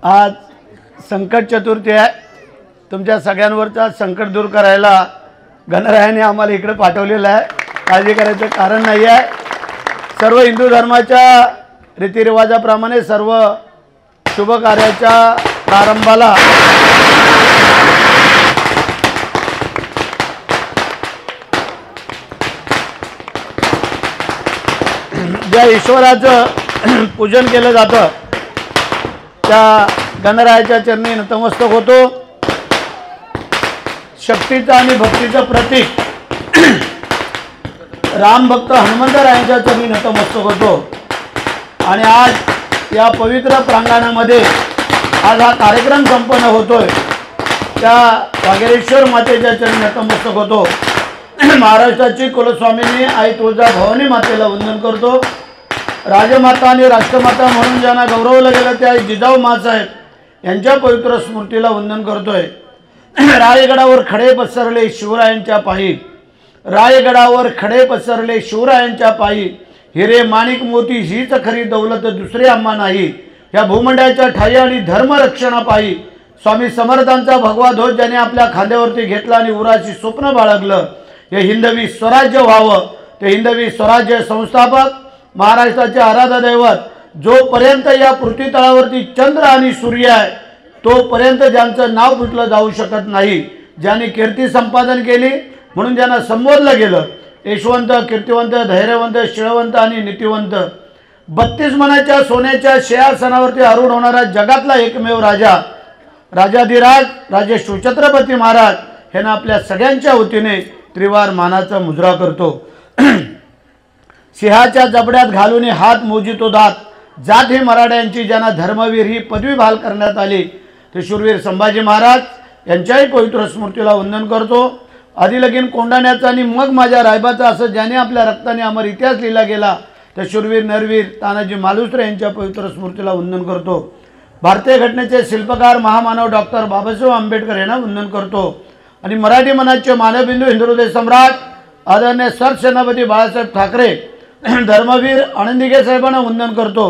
आज संकट चतुर्थी आहे। तुमच्या सगळ्यांवरचा संकट दूर करायला गणरायाने आम्हाला इकडे पाठवलेलं आहे। काळजी करायचं कारण नाही आहे। सर्व हिंदू धर्माच्या रीतिरिवाजाप्रमाणे सर्व शुभ कार्याच्या प्रारंभाला ज्या ईश्वराचं पूजन केलं जातं त्या गणरायाच्या चरणी नतमस्तक होतो। शक्तीचं आणि भक्तीचं प्रतीक राम भक्त हनुमंतरायांच्या चरणी नतमस्तक होतो। आणि आज या पवित्र प्रांगणामध्ये आज हा कार्यक्रम संपन्न होतोय त्या वागेश्वर मातेच्या चरणी नतमस्तक होतो। महाराष्ट्राची कुलस्वामिनी आई तुळजा भवानी मातेला वंदन करतो। राजमाता आणि राष्ट्रमाता म्हणून ज्यांना गौरवलं गेलं त्या जिजाऊ मासाहेब यांच्या पवित्र स्मृतीला वंदन करतोय। रायगडावर खडे पसरले शिवरायांच्या पायी, रायगडावर खडे पसरले शिवरायांच्या पायी, हिरे माणिक मोती हीच खरी दौलत दुसरी आम्हा नाही। या भूमंडळाच्या ठाई आणि धर्मरक्षणापायी स्वामी समर्थांचा भगवा ध्वज ज्याने आपल्या खांद्यावरती घेतला आणि उराची स्वप्न बाळगलं, हे हिंदवी स्वराज्य व्हावं। ते हिंदवी स्वराज्य संस्थापक महाराष्ट्राचे आराध्य दैवत जोपर्यंत या पृथ्वी तळावरती चंद्र आणि सूर्य आहे तोपर्यंत ज्यांचं नाव फुटलं जाऊ शकत नाही, ज्यांनी कीर्ती संपादन केली म्हणून ज्यांना संबोधलं गेलं यशवंत, कीर्तिवंत, धैर्यवंत, शिळवंत आणि नीतिवंत। 32 मनाच्या सोन्याच्या सिंहासनावरती आरूढ होणारा जगातला एकमेव राजा, राजाधिराज राजे शिवछत्रपती महाराज ह्यांना आपल्या सगळ्यांच्या वतीने त्रिवार मानाचा मुजरा करतो। सिंहाच्या जबड्यात घालून हात मोजितो दात, जात ही मराठ्यांची ज्यांना धर्मवीर ही पदवी बहाल करण्यात आली ते शूरवीर संभाजी महाराज यांच्याही पवित्र स्मृतीला वंदन करतो। आधी लगीन कोंडाण्याचा आणि मग माझ्या रायबाचा असं ज्याने आपल्या रक्ताने अमर इतिहास लिहिला गेला त्या शूरवीर नरवीर तानाजी मालुसरे यांच्या पवित्र स्मृतीला वंदन करतो। भारतीय घटनेचे शिल्पकार महामानव डॉक्टर बाबासाहेब आंबेडकर यांना वंदन करतो। आणि मराठी मनाचे मानवबिंदू हिंदुहृदय सम्राट आदरणीय सरसेनापती बाळासाहेब ठाकरे धर्मवीर आनंदीगे साहेबांना वंदन करतो।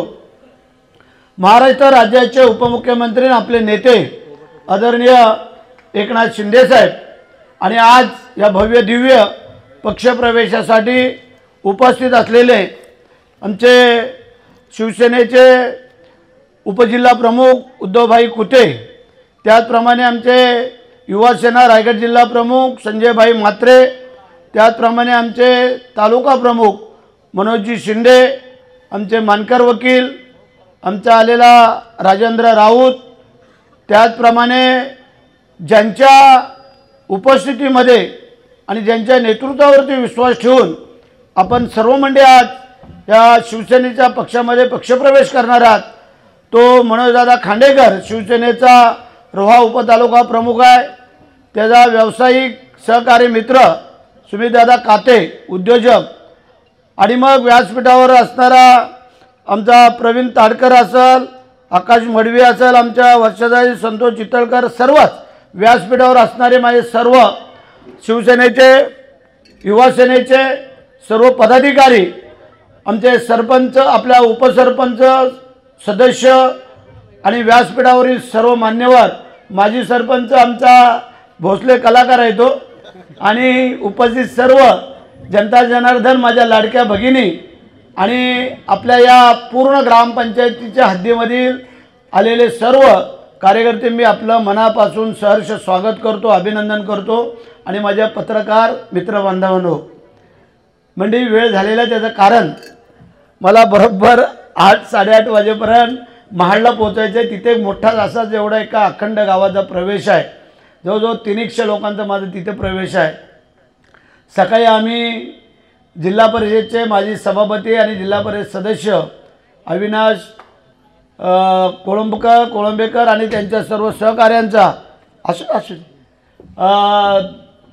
महाराष्ट्र राज्याचे उपमुख्यमंत्री आपले नेते आदरणीय एकनाथ शिंदे साहेब आणि आज या भव्य दिव्य पक्षप्रवेशासाठी उपस्थित असलेले आमचे शिवसेनेचे उपजिल्हा प्रमुख उद्धवभाई कुते, त्याचप्रमाणे आमचे युवासेना रायगड जिल्हा प्रमुख संजयभाई म्हात्रे, त्याचप्रमाणे आमचे तालुका प्रमुख मनोजजी शिंदे, आमचे मानकर वकील आमचा आलेला राजेंद्र राऊत, त्याचप्रमाणे ज्यांच्या उपस्थितीमध्ये आणि ज्यांच्या नेतृत्वावरती विश्वास ठेवून आपण सर्व मंडळी आज या शिवसेनेच्या पक्षामध्ये पक्षप्रवेश करणार आहात तो मनोजदादा खांडेकर शिवसेनेचा रोहा उपतालुका प्रमुख आहे। त्याचा व्यावसायिक सहकारी मित्र सुमितदादा काते उद्योजक, आणि मग व्यासपीठावर असणारा आमचा प्रवीण ताडकर असेल, आकाश मडवी असेल, आमच्या वर्षादाई संतोष चितळकर, सर्वच व्यासपीठावर असणारे माझे सर्व शिवसेनेचे युवासेनेचे सर्व पदाधिकारी, आमचे सरपंच, आपल्या उपसरपंच, सदस्य आणि व्यासपीठावरील सर्व मान्यवर, माजी सरपंच आमचा भोसले कलाकार आहे तो, आणि उपस्थित सर्व जनता जनार्दन माझ्या लाडक्या भगिनी आणि आपल्या या पूर्ण ग्रामपंचायतीच्या हद्दीमधील आलेले सर्व कार्यकर्ते मी आपलं मनापासून सहर्ष स्वागत करतो, अभिनंदन करतो। आणि माझ्या पत्रकार मित्रबांधवांनो, मंडळी वेळ झालेला त्याचं कारण मला बरोबर 8-8:30 वाजेपर्यंत महाडला पोहोचायचं आहे। तिथे मोठा असा जेवढा एका अखंड गावाचा प्रवेश आहे, जवळजवळ 300 लोकांचा माझा तिथे प्रवेश आहे। सकाळी आम्ही जिल्हा परिषदेचे माजी सभापती आणि जिल्हा परिषद सदस्य अविनाश कोळंबेकर आणि त्यांच्या सर्व सहकाऱ्यांचा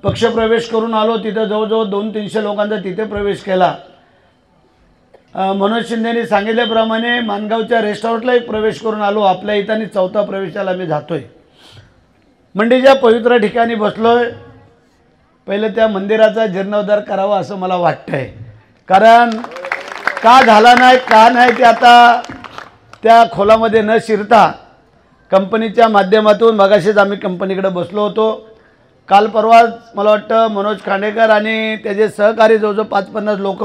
पक्षप्रवेश करून आलो। तिथं जवळजवळ 200-300 लोकांचा तिथे प्रवेश केला। मनोज शिंदेंनी सांगितल्याप्रमाणे मानगावच्या रेस्टॉरंटला एक प्रवेश करून आलो। आपल्या इथं 4था प्रवेशाला मी जातोय। मंडीच्या पवित्र ठिकाणी बसलोय। पहिले त्या मंदिराचा जीर्णोद्धार करावा असं मला वाटतंय, कारण का झाला नाही का नाही ते आता त्या खोलामध्ये न शिरता कंपनीच्या माध्यमातून मगाशीच आम्ही कंपनीकडे बसलो होतो. काल परवाच मला वाटतं मनोज खांडेकर आणि त्याचे सहकारी जवळजवळ 5-50 लोक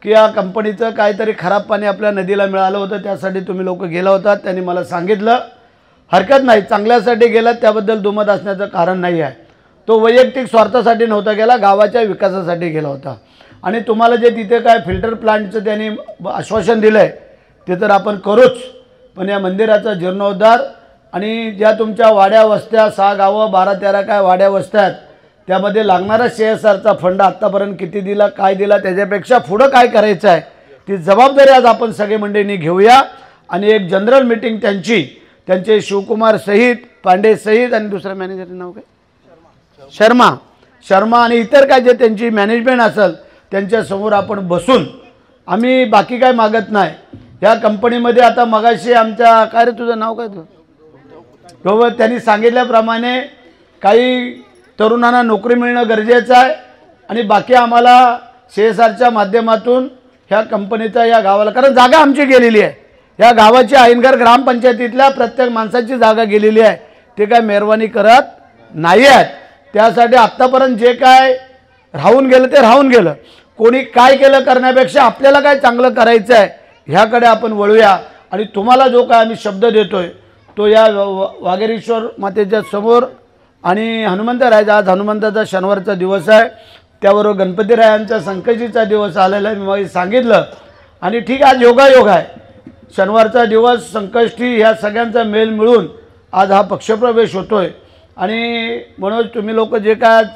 की या कंपनीचं काहीतरी खराब पाणी आपल्या नदीला मिळालं होतं, त्यासाठी तुम्ही लोक गेला होतात. त्यांनी मला सांगितलं हरकत नाही, चांगल्यासाठी गेलात त्याबद्दल दुमत असण्याचं कारण नाही आहे. तो वैयक्तिक स्वार्थासाठी नव्हता गेला, गावाच्या विकासासाठी गेला होता. आणि तुम्हाला जे तिथे काय फिल्टर प्लांटचं त्यांनी आश्वासन दिलं आहे ते तर आपण करूच, पण या मंदिराचा जीर्णोद्धार आणि ज्या तुमच्या वाड्या वस्त्या 6 गावं 12-13 काय वाड्या वस्त्या आहेत त्यामध्ये लागणारा CSRचा फंड आत्तापर्यंत किती दिला, काय दिला, त्याच्यापेक्षा पुढं काय करायचं आहे ती जबाबदारी आज आपण सगळे मंडळींनी घेऊया. आणि एक जनरल मीटिंग त्यांचे शिवकुमार सहित, पांडे सहित आणि दुसऱ्या मॅनेजरचं नाव काय, शर्मा आणि इतर काय जे त्यांची मॅनेजमेंट असेल त्यांच्यासमोर आपण बसून, आम्ही बाकी काय मागत नाही. या कंपनीमध्ये आता मगाशी आमच्या काय रे तुझं नाव काय बरोबर त्यांनी सांगितल्याप्रमाणे काही तरुणांना नोकरी मिळणं गरजेचं आहे आणि बाकी आम्हाला CSRच्या माध्यमातून ह्या कंपनीचा या गावाला, कारण जागा आमची गेलेली आहे, या गावाची आयनगर ग्रामपंचायतीतल्या प्रत्येक माणसाची जागा गेलेली आहे, ते काय मेहरबानी करत नाही आहेत. त्यासाठी आत्तापर्यंत जे काय राहून गेलं ते राहून गेलं. कोणी काय केलं करण्यापेक्षा आपल्याला काय चांगलं करायचं आहे ह्याकडे आपण वळूया. आणि तुम्हाला जो काय आम्ही शब्द देतोय तो या वाघेरेश्वर मातेच्या समोर आणि हनुमंतरायाचा, आज हनुमंताचा शनिवारचा दिवस आहे, त्याबरोबर गणपतीरायांचा संकष्टीचा दिवस आलेला आहे, मी मला सांगितलं. आणि ठीक आहे, आज योगायोग आहे, शनिवारचा दिवस, संकष्टी, ह्या सगळ्यांचा मेल मिळून आज हा पक्षप्रवेश होतोय. आणि म्हणून तुम्ही लोक जे काय आज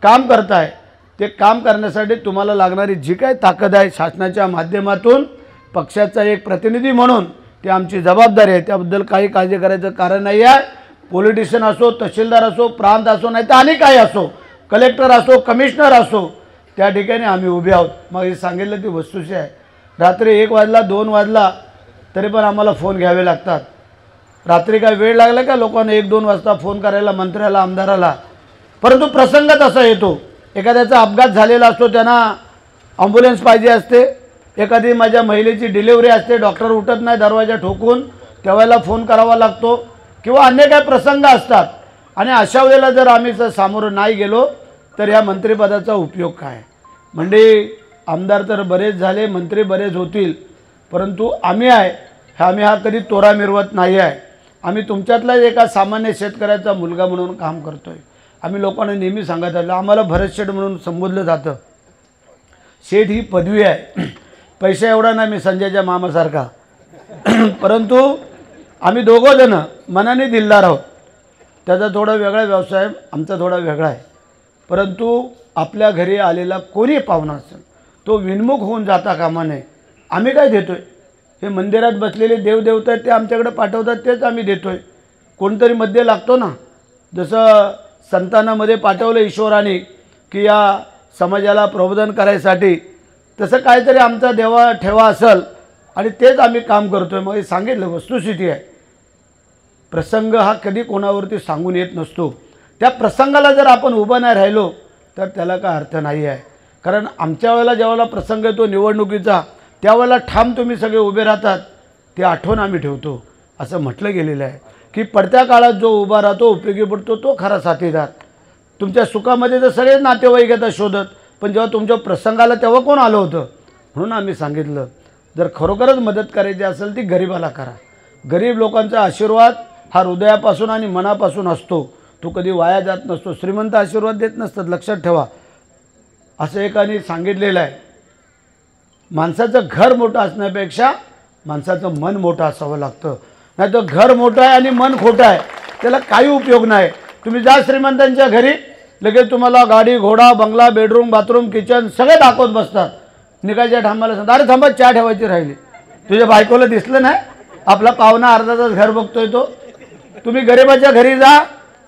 काम करताय ते काम करण्यासाठी तुम्हाला लागणारी जी काय ताकद आहे शासनाच्या माध्यमातून पक्षाचा एक प्रतिनिधी म्हणून ती आमची जबाबदारी आहे, त्याबद्दल काही काळजी करायचं कारण नाही आहे. पॉलिटिशियन असो, तहसीलदार असो, प्रांत असो, नाही तर आणि काही असो, कलेक्टर असो, कमिशनर असो, त्या ठिकाणी आम्ही उभे आहोत. मग हे सांगितलं ती वस्तुशी आहे. रात्री 1 वाजला 2 वाजला तरी पण आम्हाला फोन घ्यावे लागतात. रात्री काय वेळ लागला का लोकांना 1-2 वाजता फोन करायला मंत्र्याला, आमदाराला? परंतु प्रसंग तसा येतो, एखाद्याचा अपघात झालेला असतो, त्यांना ॲम्ब्युलन्स पाहिजे असते, एखादी माझ्या महिलेची डिलिव्हरी असते, डॉक्टर उठत नाही दरवाजा ठोकून, त्यावेळेला फोन करावा लागतो, किंवा अन्य काय प्रसंग असतात. आणि अशा वेळेला जर आम्ही सामोरं नाही गेलो तर या मंत्रिपदाचा उपयोग काय? म्हणजे आमदार तर बरेच झाले, मंत्री बरेच होतील, परंतु आम्ही हा कधी तोरा मिरवत नाही आहे. आम्ही तुमच्यातला एका सामान्य शेतकऱ्याचा मुलगा म्हणून काम करतोय. आम्ही लोकांना नेहमी सांगत आलो, आम्हाला भरत शेठ म्हणून संबोधलं जातं. शेठ ही पदवी आहे, पैसा एवढा नाही मी संजयच्या मामासारखा, परंतु आम्ही दोघं जण मनाने दिलदार आहोत. त्याचा थोडा वेगळा व्यवसाय, आमचा थोडा वेगळा आहे. परंतु आपल्या घरी आलेला कोणी पाहुणा असेल तो विनमुख होऊन जाता कामा नये. आम्ही काय देतोय? हे मंदिरात बसलेले देवदेवता आहेत ते आमच्याकडे पाठवतात, तेच आम्ही देतोय. कोणतरी मध्ये लागतो ना, जसं संतानामध्ये पाठवलं ईश्वराने की या समाजाला प्रबोधन करायसाठी, तसं काहीतरी आमचा देवा ठेवा असेल आणि तेच आम्ही काम करतोय. मग हे सांगितलं वस्तुस्थिती आहे. प्रसंग हा कधी कोणावरती सांगून येत नसतो. त्या प्रसंगाला जर आपण उभं नाही राहिलो तर त्याला काय अर्थ नाही आहे. कारण आमच्या वेळेला ज्यावेळेला प्रसंग येतो निवडणुकीचा, त्यावेळेला ठाम तुम्ही सगळे उभे राहतात, ते आठवण आम्ही ठेवतो. असं म्हटलं गेलेलं आहे की पडत्या काळात जो उभा राहतो, उपयोगी पडतो, तो खरा साथीदार. तुमच्या सुखामध्ये तर सगळेच नातेवाईक येतात शोधत, पण जेव्हा तुमच्या प्रसंगाला तेव्हा कोण आलं होतं? म्हणून आम्ही सांगितलं, जर खरोखरच मदत करायची असेल ती गरिबाला करा. गरीब लोकांचा आशीर्वाद हा हृदयापासून आणि मनापासून असतो, तो कधी वाया जात नसतो. श्रीमंत आशीर्वाद देत नसतात, लक्षात ठेवा. असं एकाने सांगितलेलं आहे, माणसाचं घर मोठं असण्यापेक्षा माणसाचं मन मोठं असावं लागतं. नाही तर घर मोठं आहे आणि मन खोटं आहे, त्याला काही उपयोग नाही. तुम्ही जा श्रीमंतांच्या घरी, लगेच तुम्हाला गाडी, घोडा, बंगला, बेडरूम, बाथरूम, किचन सगळे दाखवत बसतात. निघायच्या ठामाला सांगतात, अरे थांबा चहा ठेवायची राहिली. तुझ्या बायकोला दिसलं नाही, आपला पाहुणा अर्धा तास घर बघतोय तो. तुम्ही गरिबाच्या घरी जा,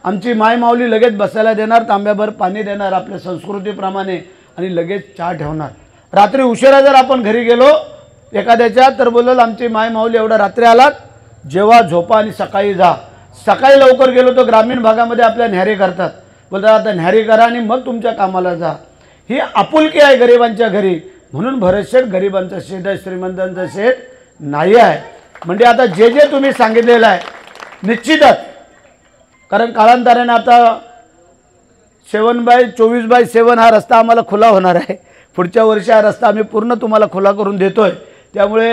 आमची माय माऊली लगेच बसायला देणार, तांब्याभर पाणी देणार आपल्या संस्कृतीप्रमाणे, आणि लगेच चहा ठेवणार. रात्री उशिरा जर आपण घरी गेलो एखाद्याच्या, तर बोलल आमची माय माऊली एवढा रात्री आलात, जेव्हा झोपा आणि सकाळी जा. सकाळी लवकर गेलो तर ग्रामीण भागामध्ये आपल्या न्याहारी करतात, बोलतात आता न्याहारी करा आणि मग तुमच्या कामाला जा. ही आपुलकी आहे गरिबांच्या घरी. म्हणून भरत शेठ गरिबांचा शेठ आहे, श्रीमंतांचा शेठ नाही आहे. म्हणजे आता जे जे तुम्ही सांगितलेलं आहे निश्चितच, कारण कालांतराने आता 7/24/7 हा रस्ता आम्हाला खुला होणार आहे। पुढच्या वर्षी हा रस्ता आम्ही पूर्ण तुम्हाला खुला करून देतोय, त्यामुळे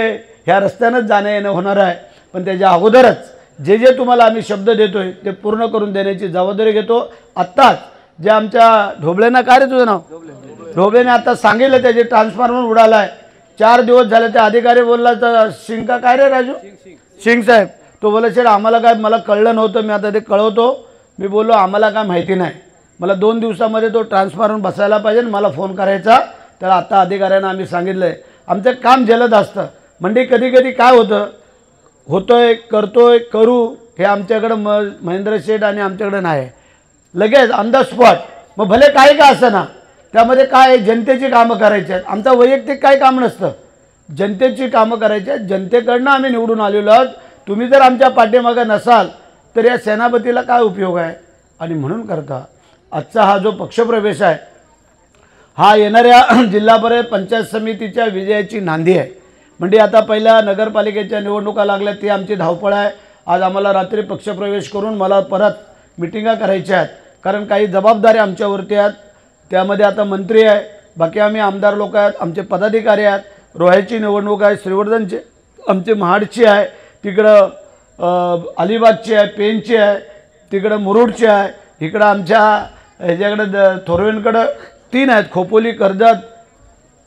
ह्या रस्त्यानंच जाणं येणं होणार आहे। पण त्याच्या अगोदरच जे जे तुम्हाला आम्ही शब्द देतोय ते पूर्ण करून देण्याची जबाबदारी घेतो। आत्ताच जे आमच्या ढोबळेंना, काय रे तुझं नाव, ढोबळेने आता सांगितलं त्याचे ट्रान्सफॉर्मर उडाला आहे, 4 दिवस झाले। त्या अधिकारी बोलला तर शिंका, काय रे राजू, सिंग साहेब, तो बोला सर आम्हाला काय, मला कळलं नव्हतं, मी आता ते कळवतो। मी बोललो आम्हाला काय माहिती नाही, मला 2 दिवसामध्ये तो ट्रान्सफॉर्मर बसायला पाहिजे, मला फोन करायचा। तर आता अधिकाऱ्यांना आम्ही सांगितलं आहे, आमचं काम जलद असतं। म्हणजे कधी कधी काय होतोय करतोय करू, हे आमच्याकडं महेंद्र शेठ आणि आमच्याकडे नाही, लगेच ऑन द स्पॉट। मग भले काही का असं ना, त्यामध्ये काय जनतेची कामं करायची आहेत, आमचं वैयक्तिक काही काम नसतं, जनतेची कामं करायची आहेत। जनतेकडनं आम्ही निवडून आलेलो आहोत। तुम्ही जर आमच्या पाठीमागे नसाल तर या सेनापतीला काय उपयोग आहे। आणि म्हणून करता आजचा हा जो पक्षप्रवेश आहे, हा येणाऱ्या जिल्हा परिषद पंचायत समितीच्या विजयाची नांदी आहे। म्हणजे आता पहिल्या नगरपालिकेच्या निवडणुका लागल्या, ती आमची धावपळ आहे। आज आम्हाला रात्री पक्षप्रवेश करून मला परत मिटिंगा करायच्या आहेत, कारण काही जबाबदारी आमच्यावरती आहेत। त्यामध्ये आता मंत्री आहे, बाकी आम्ही आमदार लोक आहेत, आमचे पदाधिकारी आहेत। रोह्याची निवडणूक आहे, श्रीवर्धनची, आमचे महाडची आहे, तिकडं अलिबागची आहे, पेनची आहे, तिकडं मुरुडची आहे, इकडं आमच्या ह्याच्याकडं थोरवेंकडं 3 आहेत, खोपोली, कर्जत,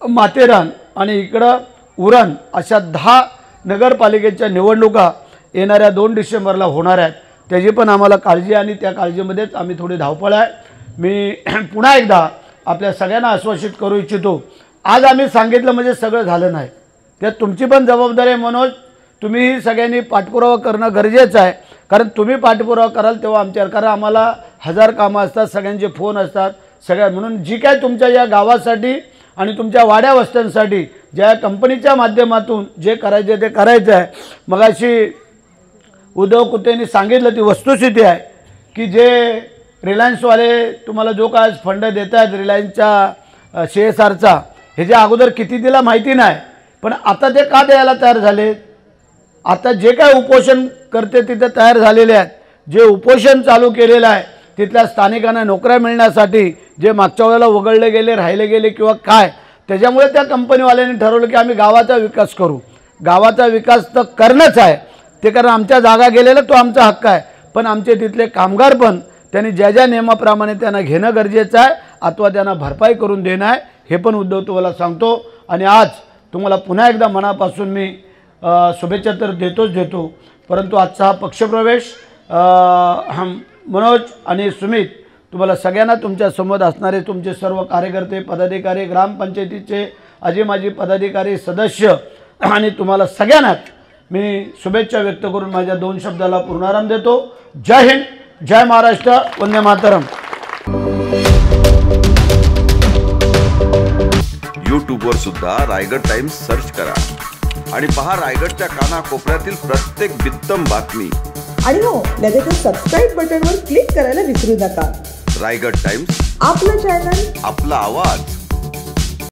माथेरान आणि इकडं उरण। अशा 10 नगरपालिकेच्या निवडणुका येणाऱ्या 2 डिसेंबरला होणार आहेत, त्याची पण आम्हाला काळजी, आणि त्या काळजीमध्येच आम्ही थोडी धावपळ आहे। मी पुन्हा एकदा आपल्या सगळ्यांना आश्वासित करू इच्छितो, आज आम्ही सांगितलं म्हणजे सगळं झालं नाही, त्यात तुमची पण जबाबदारी आहे। मनोज, तुम्हीही सगळ्यांनी पाठपुरावा करणं गरजेचं आहे, कारण तुम्ही पाठपुरावा कराल तेव्हा आमच्यावर, कारण आम्हाला 1000 कामं असतात, सगळ्यांचे फोन असतात सगळ्या। म्हणून जी काय तुमच्या या गावासाठी आणि तुमच्या वाड्या वस्त्यांसाठी ज्या कंपनीच्या माध्यमातून जे करायचे ते करायचं आहे। मगाशी उद्धव कुत्तेंनी सांगितलं, ती वस्तुस्थिती आहे की जे रिलायन्सवाले तुम्हाला जो काय फंड देत आहेत रिलायन्सच्या CSRचा, ह्याच्या अगोदर किती दिला माहिती नाही, पण आता ते का द्यायला तयार झाले। आता जे काय उपोषण करते तिथे तयार झालेले आहेत, जे उपोषण चालू केलेलं आहे तिथल्या स्थानिकांना नोकऱ्या मिळण्यासाठी, जे मागच्या वेळेला वगळले गेले, राहिले गेले किंवा काय, त्याच्यामुळे त्या कंपनीवाल्यांनी ठरवलं की आम्ही गावाचा विकास करू। गावाचा विकास तर करणंच आहे ते, कारण आमच्या जागा गेलेला तो आमचा हक्क आहे, पण आमचे तिथले कामगार पण त्यांनी ज्या ज्या नियमाप्रमाणे त्यांना घेणं गरजेचं आहे, अथवा त्यांना भरपाई करून देणं आहे, हे पण उद्धव तुम्हाला सांगतो। आणि आज तुम्हाला पुन्हा एकदा मनापासून मी शुभेच्छा तर देतो, परंतु आजचा हा पक्षप्रवेश मनोज आणि सुमित, तुम्हाला सगळ्यांना तुमच्या समोर असणारे तुमचे सर्व कार्यकर्ते, पदाधिकारी, ग्रामपंचायतीचे आजी माजी पदाधिकारी, सदस्य, आणि तुम्हाला सगळ्यांनाच मी शुभेच्छा व्यक्त करून माझ्या 2 शब्दाला पूर्णाराम देतो। जय हिंद, जय महाराष्ट्र, वंदे मातरम। यूट्यूबवर सुद्धा रायगड टाइम्स सर्च करा आणि पहा रायगडच्या कानाकोपऱ्यातील प्रत्येक बित्तम बातमी। आणि हो, लगेच सबस्क्राइब बटनवर क्लिक करायला विसरू नका। रायगड टाइम्स, आपलं चॅनल, आपला आवाज।